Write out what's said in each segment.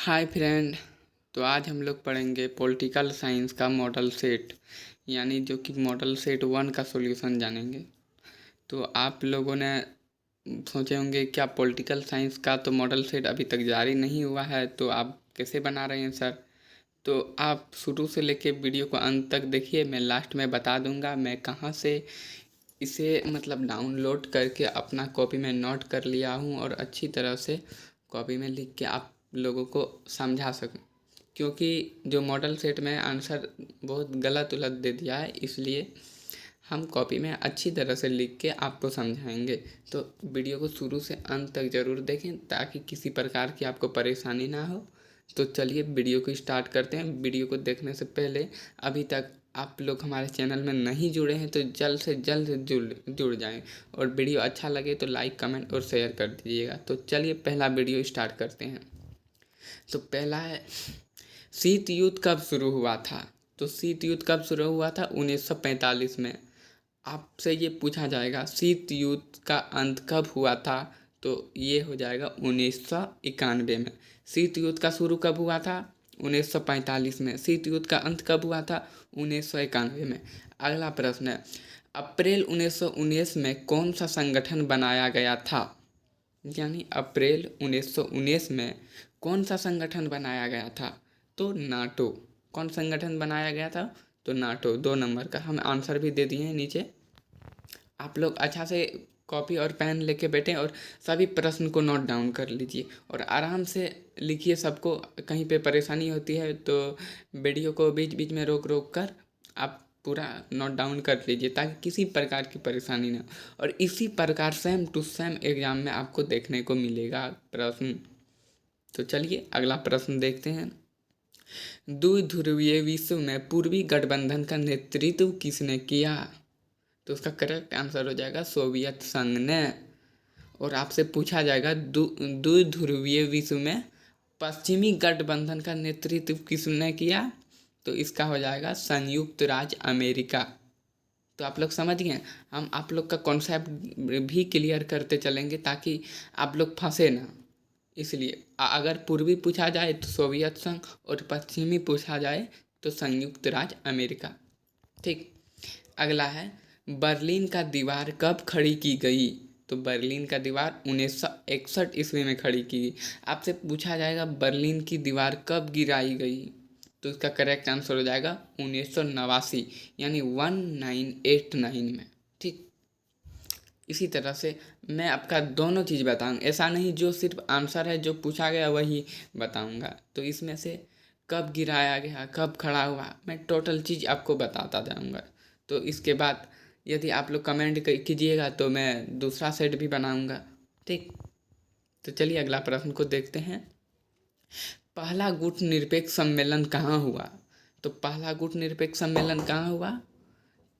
Hi friend. तो आज हम लोग पढ़ेंगे पॉलिटिकल साइंस का मॉडल सेट, यानी जो कि मॉडल सेट 1 का सॉल्यूशन जानेंगे। तो आप लोगों ने सोचे होंगे क्या पॉलिटिकल साइंस का तो मॉडल सेट अभी तक जारी नहीं हुआ है, तो आप कैसे बना रहे हैं सर। तो आप शुरू से लेके वीडियो को अंत तक देखिए, मैं लास्ट में बता दूंगा मैं कहाँ से इसे डाउनलोड करके अपना कॉपी में नोट कर लिया हूँ और अच्छी तरह से कॉपी में लिख के आप लोगों को समझा सकूँ, क्योंकि जो मॉडल सेट में आंसर बहुत गलत उलट दे दिया है, इसलिए हम कॉपी में अच्छी तरह से लिख के आपको समझाएंगे। तो वीडियो को शुरू से अंत तक ज़रूर देखें ताकि किसी प्रकार की आपको परेशानी ना हो। तो चलिए वीडियो को स्टार्ट करते हैं। वीडियो को देखने से पहले अभी तक आप लोग हमारे चैनल में नहीं जुड़े हैं तो जल्द से जल्द जुड़ जाएं, और वीडियो अच्छा लगे तो लाइक कमेंट और शेयर कर दीजिएगा। तो चलिए पहला वीडियो स्टार्ट करते हैं। तो पहला है, शीत युद्ध कब शुरू हुआ था। तो शीत युद्ध कब शुरू हुआ था? 1945 में। आपसे ये पूछा जाएगा शीत युद्ध का अंत कब हुआ था, तो ये हो जाएगा 1991 में। शीत युद्ध का शुरू कब हुआ था? 1945 में। शीत युद्ध का अंत कब हुआ था? 1991 में। अगला प्रश्न है, अप्रैल 1919 में कौन सा संगठन बनाया गया था? यानी अप्रैल 1919 में कौन सा संगठन बनाया गया था? तो नाटो। कौन संगठन बनाया गया था? तो नाटो। 2 नंबर का हम आंसर भी दे दिए हैं नीचे। आप लोग अच्छा से कॉपी और पेन लेके बैठें और सभी प्रश्न को नोट डाउन कर लीजिए और आराम से लिखिए। सबको कहीं पे परेशानी होती है तो वीडियो को बीच बीच में रोक रोक कर आप पूरा नोट डाउन कर लीजिए ताकि किसी प्रकार की परेशानी ना हो। और इसी प्रकार सेम टू सेम एग्जाम में आपको देखने को मिलेगा प्रश्न। तो चलिए अगला प्रश्न देखते हैं। द्विध्रुवीय विश्व में पूर्वी गठबंधन का नेतृत्व किसने किया? तो उसका करेक्ट आंसर हो जाएगा सोवियत संघ ने। और आपसे पूछा जाएगा द्विध्रुवीय विश्व में पश्चिमी गठबंधन का नेतृत्व किसने किया? तो इसका हो जाएगा संयुक्त राज्य अमेरिका। तो आप लोग समझ गए। हम आप लोग का कॉन्सेप्ट भी क्लियर करते चलेंगे ताकि आप लोग फंसे ना। इसलिए अगर पूर्वी पूछा जाए तो सोवियत संघ और पश्चिमी पूछा जाए तो संयुक्त राज्य अमेरिका। ठीक। अगला है, बर्लिन का दीवार कब खड़ी की गई? तो बर्लिन का दीवार 1961 ईस्वी में खड़ी की गई। आपसे पूछा जाएगा बर्लिन की दीवार कब गिराई गई? तो इसका करेक्ट आंसर हो जाएगा 1989, यानी 1989 में। ठीक। इसी तरह से मैं आपका दोनों चीज़ बताऊंगा, ऐसा नहीं जो सिर्फ आंसर है जो पूछा गया वही बताऊंगा। तो इसमें से कब गिराया गया, कब खड़ा हुआ, मैं टोटल चीज़ आपको बताता जाऊंगा। तो इसके बाद यदि आप लोग कमेंट कीजिएगा तो मैं दूसरा सेट भी बनाऊंगा। ठीक। तो चलिए अगला प्रश्न को देखते हैं। पहला गुट निरपेक्ष सम्मेलन कहाँ हुआ? तो पहला गुट निरपेक्ष सम्मेलन कहाँ हुआ?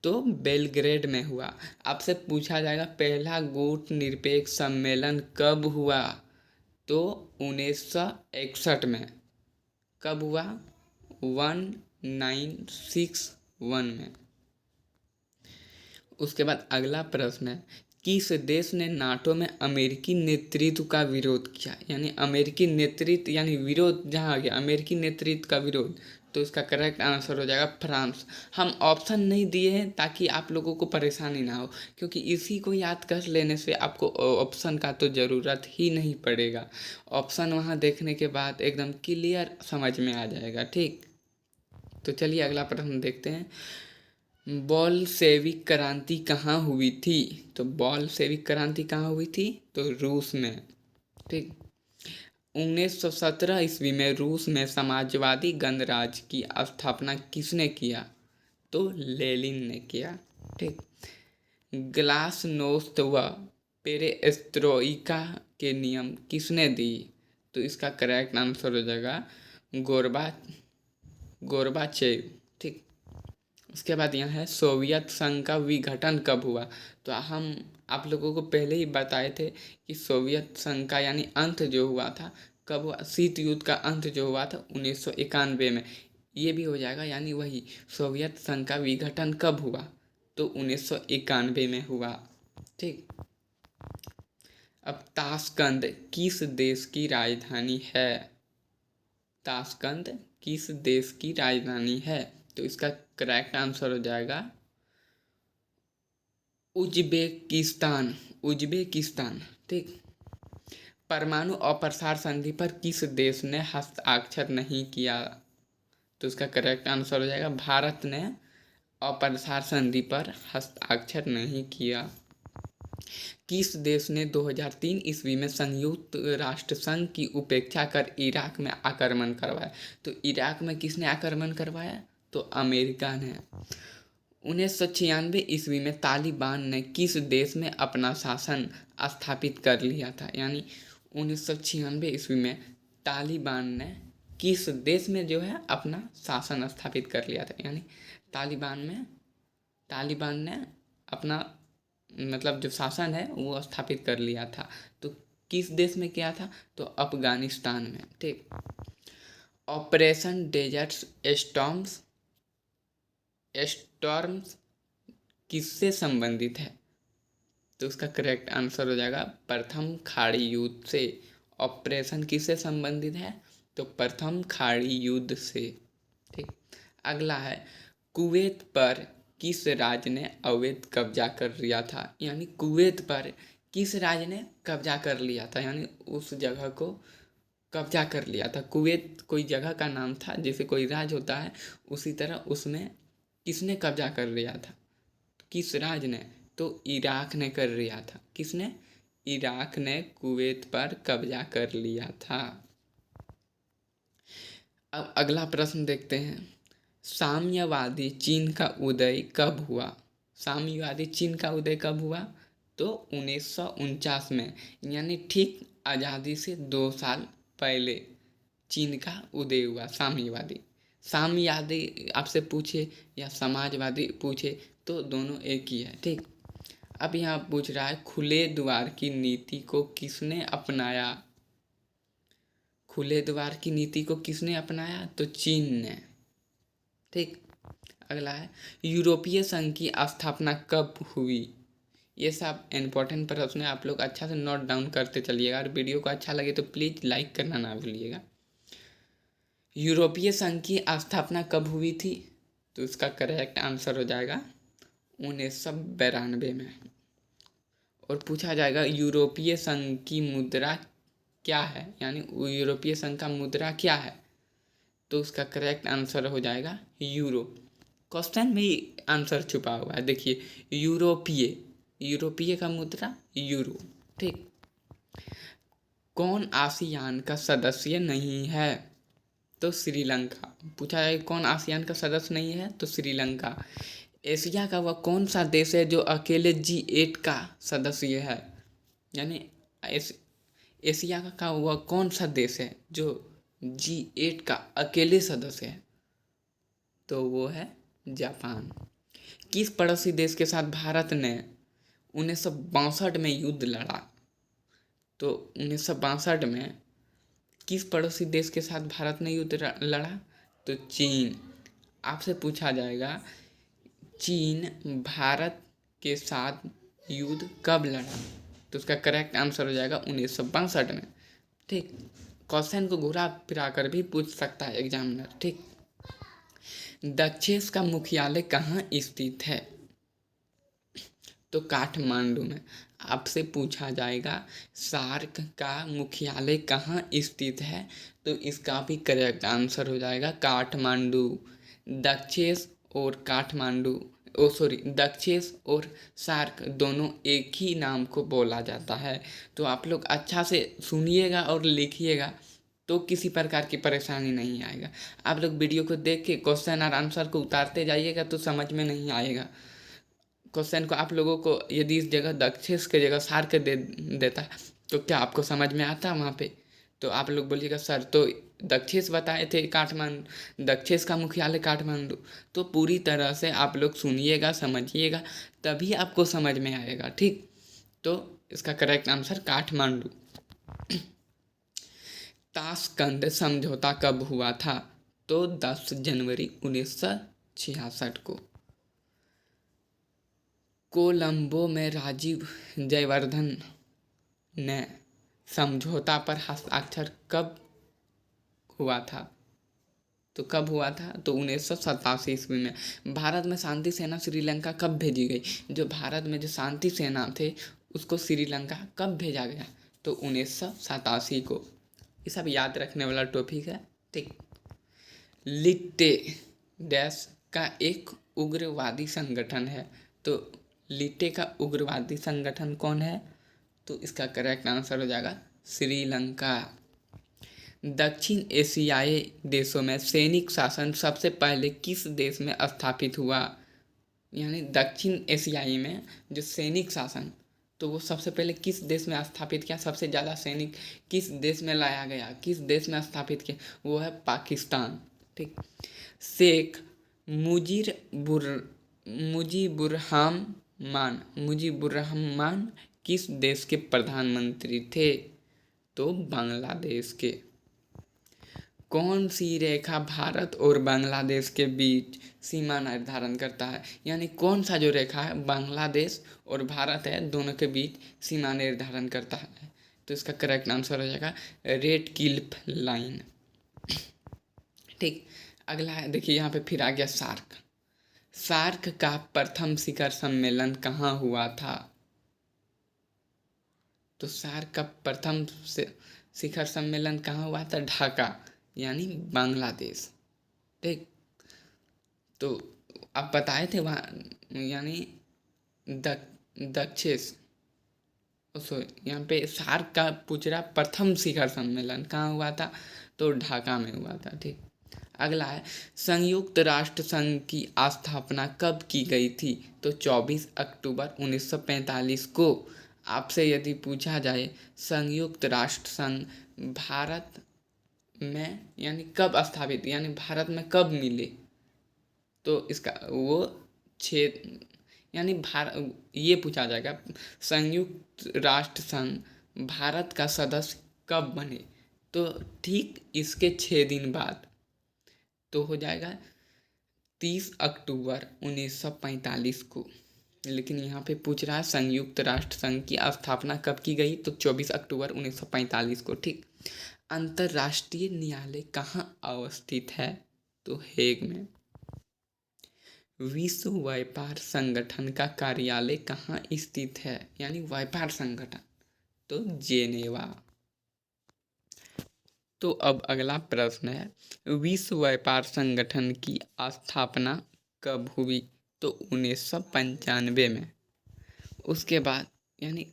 तो बेलग्रेड में हुआ। आपसे पूछा जाएगा पहला गुट निरपेक्ष सम्मेलन कब हुआ? तो 1961 में। कब हुआ? 1961 में। उसके बाद अगला प्रश्न है, किस देश ने नाटो में अमेरिकी नेतृत्व का विरोध किया? यानी अमेरिकी नेतृत्व यानी विरोध जहाँ आ गया अमेरिकी नेतृत्व का विरोध, तो इसका करेक्ट आंसर हो जाएगा फ्रांस। हम ऑप्शन नहीं दिए हैं ताकि आप लोगों को परेशानी ना हो, क्योंकि इसी को याद कर लेने से आपको ऑप्शन का तो ज़रूरत ही नहीं पड़ेगा। ऑप्शन वहाँ देखने के बाद एकदम क्लियर समझ में आ जाएगा। ठीक। तो चलिए अगला प्रश्न देखते हैं। बॉलशेविक क्रांति कहाँ हुई थी? तो बॉलशेविक क्रांति कहाँ हुई थी? तो रूस में। ठीक। 1917 ईस्वी में रूस में समाजवादी गणराज्य की स्थापना किसने किया? तो लेनिन ने किया। ठीक। ग्लासनोस्त व पेरेस्त्रोइका के नियम किसने दी? तो इसका करेक्ट आंसर हो जाएगा गोर्बाचेव। ठीक। उसके बाद यहाँ है, सोवियत संघ का विघटन कब हुआ? तो हम आप लोगों को पहले ही बताए थे कि सोवियत संघ का यानी अंत जो हुआ था कब हुआ? शीत युद्ध का अंत जो हुआ था 1991 में। ये भी हो जाएगा, यानी वही सोवियत संघ का विघटन कब हुआ? तो 1991 में हुआ। ठीक। अब ताशकंद किस देश की राजधानी है? ताशकंद किस देश की राजधानी है? तो इसका करेक्ट आंसर हो जाएगा उज्बेकिस्तान। उज्बेकिस्तान। ठीक। परमाणु अप्रसार संधि पर किस देश ने हस्ताक्षर नहीं किया? तो इसका करेक्ट आंसर हो जाएगा भारत ने अप्रसार संधि पर हस्ताक्षर नहीं किया। किस देश ने 2003 ईस्वी में संयुक्त राष्ट्र संघ की उपेक्षा कर इराक में आक्रमण करवाया? तो इराक में किसने आक्रमण करवाया? तो अमेरिका ने। 1996 ईस्वी में तालिबान ने किस देश में अपना शासन स्थापित कर लिया था? यानी 1996 ईस्वी में तालिबान ने किस देश में जो है अपना शासन स्थापित कर लिया था? यानी तालिबान ने अपना मतलब जो शासन है वो स्थापित कर लिया था। तो किस देश में किया था? तो अफगानिस्तान में। ठीक। ऑपरेशन डेजर्ट स्टॉर्म्स किससे संबंधित है? तो उसका करेक्ट आंसर हो जाएगा प्रथम खाड़ी युद्ध से। ऑपरेशन किससे संबंधित है? तो प्रथम खाड़ी युद्ध से। ठीक। अगला है कुवैत पर किस राज्य ने अवैध कब्जा कर लिया था? यानी कुवैत पर किस राज्य ने कब्जा कर लिया था? यानी उस जगह को कब्जा कर लिया था। कुवैत कोई जगह का नाम था, जैसे कोई राज्य होता है उसी तरह उसमें किसने कब्जा कर लिया था? किस राज्य ने? तो इराक ने कर लिया था। किसने? इराक ने कुवैत पर कब्जा कर लिया था। अब अगला प्रश्न देखते हैं। साम्यवादी चीन का उदय कब हुआ? साम्यवादी चीन का उदय कब हुआ? तो 1949 में, यानी ठीक आज़ादी से 2 साल पहले चीन का उदय हुआ। साम्यवादी आपसे पूछे या समाजवादी पूछे तो दोनों एक ही है। ठीक। अब यहाँ पूछ रहा है खुले द्वार की नीति को किसने अपनाया? खुले द्वार की नीति को किसने अपनाया? तो चीन ने। ठीक। अगला है यूरोपीय संघ की स्थापना कब हुई? ये सब इम्पोर्टेंट प्रश्न है, आप लोग अच्छा से नोट डाउन करते चलिएगा। और वीडियो को अच्छा लगे तो प्लीज़ लाइक करना ना भूलिएगा। यूरोपीय संघ की स्थापना कब हुई थी? तो इसका करेक्ट आंसर हो जाएगा 1992 में। और पूछा जाएगा यूरोपीय संघ की मुद्रा क्या है? यानी यूरोपीय संघ का मुद्रा क्या है? तो उसका करेक्ट आंसर हो जाएगा यूरो। क्वेश्चन में ही आंसर छुपा हुआ है। देखिए यूरोपीय का मुद्रा यूरो। ठीक। कौन आसियान का सदस्य नहीं है? तो श्रीलंका। पूछा जाए कौन आसियान का सदस्य नहीं है? तो श्रीलंका। एशिया का वह कौन सा देश है जो अकेले G8 का सदस्य है? यानी एशिया का वह कौन सा देश है जो G8 का अकेले सदस्य है? तो वो है जापान। किस पड़ोसी देश के साथ भारत ने 1962 में युद्ध लड़ा? तो 1962 में किस पड़ोसी देश के साथ भारत ने युद्ध लड़ा? तो चीन। आपसे पूछा जाएगा चीन भारत के साथ युद्ध कब लड़ा? तो उसका करेक्ट आंसर हो जाएगा 1962 में। ठीक। क्वेश्चन को घुरा फिरा कर भी पूछ सकता है एग्जामिनर। ठीक। दक्षेस का मुख्यालय कहाँ स्थित है? तो काठमांडू में। आपसे पूछा जाएगा सार्क का मुख्यालय कहाँ स्थित है? तो इसका भी करेक्ट आंसर हो जाएगा काठमांडू। दक्षेस और दक्षेस और सार्क दोनों एक ही नाम को बोला जाता है। तो आप लोग अच्छा से सुनिएगा और लिखिएगा तो किसी प्रकार की परेशानी नहीं आएगा। आप लोग वीडियो को देख के क्वेश्चन और आंसर को उतारते जाइएगा तो समझ में नहीं आएगा। क्वेश्चन को आप लोगों को यदि इस जगह दक्षेस के जगह सार्क देता है तो क्या आपको समझ में आता है वहाँ पे? तो आप लोग बोलिएगा सर तो दक्षेस बताए थे काठमांडू, दक्षेस का मुख्यालय काठमांडू। तो पूरी तरह से आप लोग सुनिएगा, समझिएगा, तभी आपको समझ में आएगा। ठीक। तो इसका करेक्ट आंसर काठमांडू। ताशकंद समझौता कब हुआ था? तो 10 जनवरी 1966 को। कोलंबो में राजीव जयवर्धन ने समझौता पर हस्ताक्षर कब हुआ था। तो कब हुआ था? तो 1987 ईस्वी में। भारत में शांति सेना श्रीलंका कब भेजी गई? जो भारत में जो शांति सेना थे उसको श्रीलंका कब भेजा गया? तो 1987 को। ये सब याद रखने वाला टॉपिक है, ठीक। लिट्टे डैश का एक उग्रवादी संगठन है। तो लिट्टे का उग्रवादी संगठन कौन है? तो इसका करेक्ट आंसर हो जाएगा श्रीलंका। दक्षिण एशियाई देशों में सैनिक शासन सबसे पहले किस देश में स्थापित हुआ? यानी दक्षिण एशियाई में जो सैनिक शासन, तो वो सबसे पहले किस देश में स्थापित किया? सबसे ज़्यादा सैनिक किस देश में लाया गया, किस देश में स्थापित किया? वो है पाकिस्तान, ठीक। शेख मुजीबुर्रहमान किस देश के प्रधानमंत्री थे? तो बांग्लादेश के। कौन सी रेखा भारत और बांग्लादेश के बीच सीमा निर्धारण करता है? यानी कौन सा जो रेखा है बांग्लादेश और भारत है दोनों के बीच सीमा निर्धारण करता है? तो इसका करेक्ट आंसर हो जाएगा रेड क्लिफ लाइन, ठीक। अगला है, देखिए यहाँ पे फिर आ गया सार्क। सार्क का प्रथम शिखर सम्मेलन कहाँ हुआ था? तो सार्क का प्रथम शिखर सम्मेलन कहाँ हुआ था? ढाका, यानी बांग्लादेश, ठीक। तो आप बताए थे वहाँ, यानी दक्षेश यहाँ पे सार्क का पूछ रहा प्रथम शिखर सम्मेलन कहाँ हुआ था? तो ढाका में हुआ था, ठीक। अगला है, संयुक्त राष्ट्र संघ की स्थापना कब की गई थी? तो 24 अक्टूबर 1945 को। आपसे यदि पूछा जाए संयुक्त राष्ट्र संघ भारत में यानी कब स्थापित, यानी भारत में कब मिले, तो इसका वो यानी ये पूछा जाएगा संयुक्त राष्ट्र संघ भारत का सदस्य कब बने? तो ठीक इसके 6 दिन बाद, तो हो जाएगा 30 अक्टूबर 1945 को। लेकिन यहाँ पे पूछ रहा है संयुक्त राष्ट्र संघ की स्थापना कब की गई? तो 24 अक्टूबर 1945 को, ठीक। अंतर्राष्ट्रीय न्यायालय कहाँ अवस्थित है? तो हेग में। विश्व व्यापार संगठन का कार्यालय कहाँ स्थित है? यानी व्यापार संगठन, तो जेनेवा। तो अब अगला प्रश्न है, विश्व व्यापार संगठन की स्थापना कब हुई? तो 1995 में। उसके बाद यानी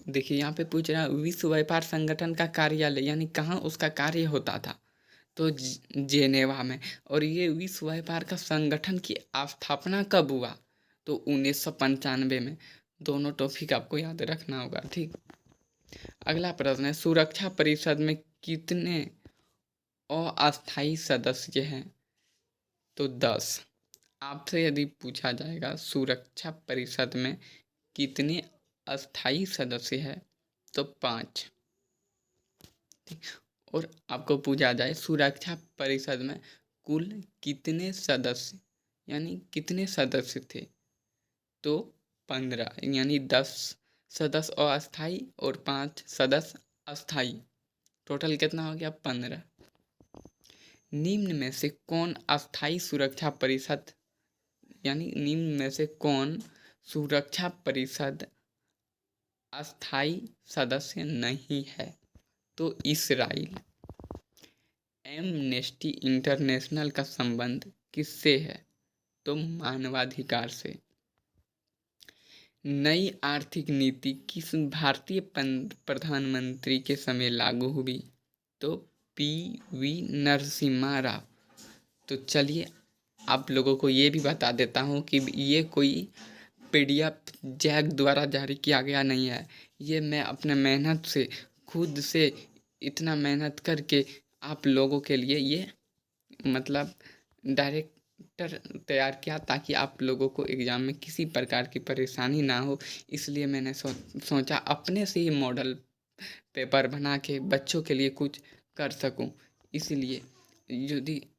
देखिए यहाँ पे पूछ रहा है विश्व व्यापार संगठन का कार्यालय यानी कहाँ उसका कार्य होता था? तो जेनेवा में। और ये विश्व व्यापार का संगठन की स्थापना कब हुआ? तो 1995 में। दोनों टॉपिक आपको याद रखना होगा, ठीक। अगला प्रश्न है, सुरक्षा परिषद में कितने अस्थायी सदस्य हैं? तो 10। आपसे यदि पूछा जाएगा सुरक्षा परिषद में कितने अस्थायी सदस्य हैं? तो 5। और आपको पूछा जाए सुरक्षा परिषद में कुल कितने सदस्य यानी कितने सदस्य थे? तो 15, यानी 10 सदस्य अस्थायी और 5 सदस्य अस्थायी, टोटल कितना हो गया? 15। निम्न में से कौन अस्थायी सुरक्षा परिषद यानी निम्न में से कौन सुरक्षा परिषद अस्थायी सदस्य नहीं है? तो इस्राइल। एमनेस्टी इंटरनेशनल का संबंध किससे है? तो मानवाधिकार से। नई आर्थिक नीति किस भारतीय प्रधानमंत्री के समय लागू हुई? तो पी.वी. नरसिम्हा राव। तो चलिए आप लोगों को ये भी बता देता हूँ कि ये कोई PDF जैक द्वारा जारी किया गया नहीं है। ये मैं अपने मेहनत से खुद से इतना मेहनत करके आप लोगों के लिए ये मतलब डायरेक्टर तैयार किया ताकि आप लोगों को एग्ज़ाम में किसी प्रकार की परेशानी ना हो। इसलिए मैंने सोचा अपने से ही मॉडल पेपर बना के बच्चों के लिए कुछ कर सकूं। इसलिए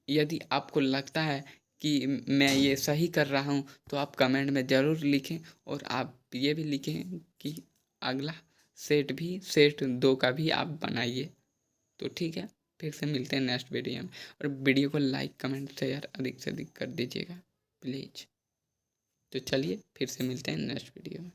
यदि आपको लगता है कि मैं ये सही कर रहा हूँ तो आप कमेंट में ज़रूर लिखें और आप ये भी लिखें कि अगला सेट 2 का भी आप बनाइए। तो ठीक है। फिर से मिलते हैं नेक्स्ट वीडियो में, और वीडियो को लाइक कमेंट शेयर अधिक से अधिक कर दीजिएगा प्लीज़। तो चलिए फिर से मिलते हैं नेक्स्ट वीडियो में।